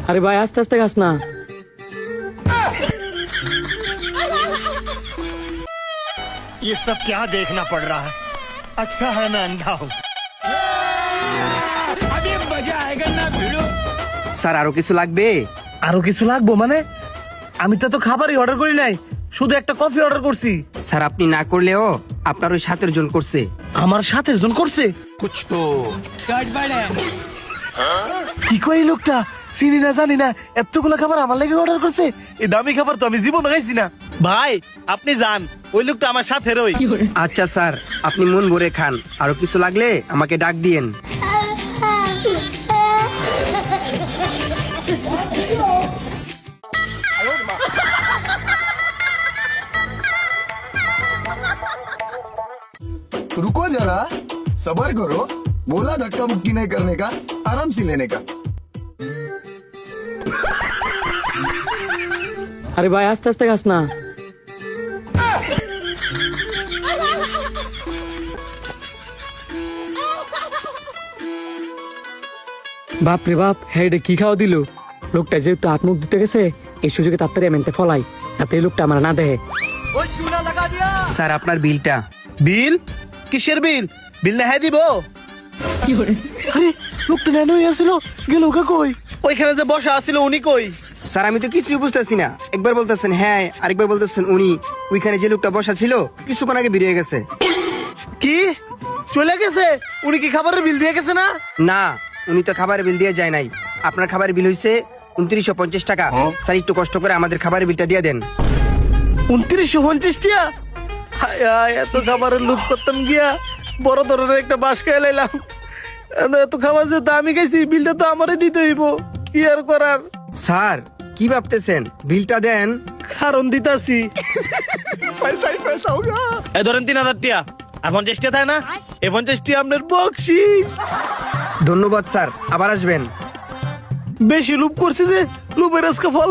আরে ভাই আস্তে আস্তে খাস না। ये सब क्या देखना पड़ रहा है? अच्छा है मैं अंधा हूँ। স্যার আরো কিছু লাগবে? আরো কিছু লাগবো মানে? আমি তো খাবারই অর্ডার করি নাই, শুধু একটা কফি অর্ডার করছি। স্যার আপনি না করলেও আপনার ওই 7 জন করছে। আমার 7 জন করছে? कुछ तो কি কই এই লোকটা? চিনি না জানি না, এতগুলো খাবার আমার লাগে অর্ডার করছে। এই দামি খাবার তো আমি জীবনে খাইছি না। ভাই আপনি যান, ওই লোকটা আমার সাথে রই। আচ্ছা স্যার, আপনি মন ভরে খান, আরো কিছু লাগলে আমাকে ডাক দিয়েন। रुको जरा, सबर करो। बोला धक्का मुक्की नहीं करने का, आराम से लेने का। আরে ভাই আস্তে আস্তে খাস না। বাপ রে বাপ, হ্যাঁ এটা কি খাওয়া দিল? লোকটা যেহেতু হাত মুখ দিতে গেছে, এই সুযোগে তাড়াতাড়ি মেনতে ফলাই, যাতে এই লোকটা আমার না দেখে। স্যার আপনার বিলটা। বিল? কিসের বিল? বিল না হ্যাঁ দিব? আরে লোকটা নেন হয়ে আসছিল, গেল কই? ওইখানে যে বসা আছিল উনি কই? স্যার আমি তো কিছুই বুঝতেছি না, একবার বলতেছেন হ্যাঁ, আরেকবার বলতেছেন উনি। ওইখানে যে লোকটা বসা ছিল কিছুক্ষণ আগে বেরিয়ে গেছে। কি চলে গেছে? উনি কি খাবারের বিল দিয়ে গেছে না? না, উনি তো খাবারের বিল দিয়ে যায় নাই। আপনার খাবারের বিল হয়েছে 2950 টাকা। স্যার একটু কষ্ট করে আমাদের খাবারের বিলটা দিয়ে দেন। 2950 টাকা? হায় হায়, এত খাবারের লুপ করতাম গিয়া বড় ধরনের একটা বাস খেয়ে লাইলাম। এত খাবার যে আমি খাইছি, বিলটা তো আমারই দিতে হইব, কি আর করার। স্যার কি ভাবতেছেন, বিলটা দেন। কারণ দিতাছি। পয়সাই পয়সা হোগা। এই ধরেন 3000 টাকা। আর 50 টাকা তাই না? এই 50 টাকা আপনার বকশিশ। ধন্যবাদ স্যার, আবার আসবেন। বেশি লুপ করছি যে, লুপের আজকে ফল